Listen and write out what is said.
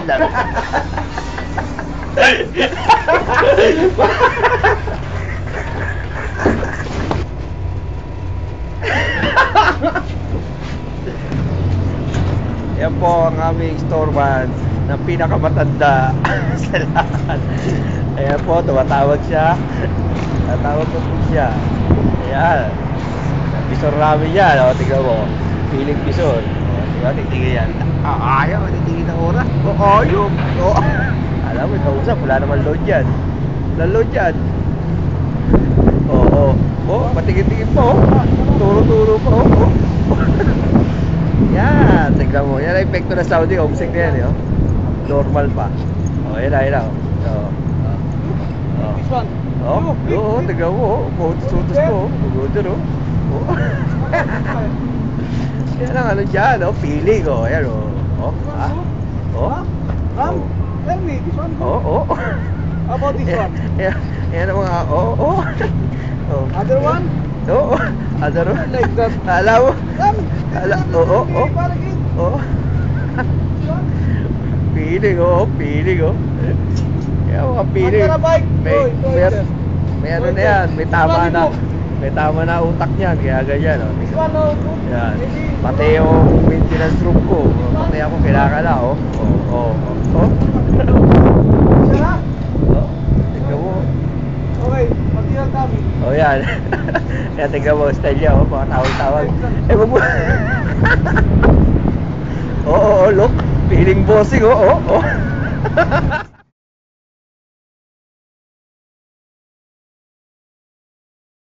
Yan po ang aming storeman ng pinakamatanda sa lahat. Ayan po, tumatawag siya. Tatawag ko po siya. Ayan. Bisor namin yan. O, tignan mo. Piling bisor. O, diba? Titigil yan. Ayaw. Titigil ng oras. O, ayaw. O. Alam mo, kausap. Wala naman load yan. Wala load yan. O. O, patigil-tigil po. Turo-turo po. O. Yan, tignan mo. Yan ang epekto na Saudi. Homesick na yan, eh. Normal pa. O, yan na. O. This one. Oo, tignan mo. Sutos mo. Gugudo, no? O. Yan ang ano dyan, o. Piling, o. Yan, o. O, ha? O. Ram, tell me, this one. O. How about this one? Yan ang mga, o. Other one? Oo. Other one. Like that. Alam mo? Ram, Oo. Paragin. Oo. Piling, o. Piling, o. Yan mga piling. Magkarabike. May ano na yan. May tama na. May tama na utak niyan. Kaya ganyan, o. This one, no? Yan. Pati yung maintenance room ko. Pati ako kinakala, o. O. Sarap. O. Tingnan mo. Okay, mag-ilang kami. O yan. Kaya tingnan mo, style niya, o. Mga tawag-tawag. Wag mo. Oo, look. Feeling bossing, o.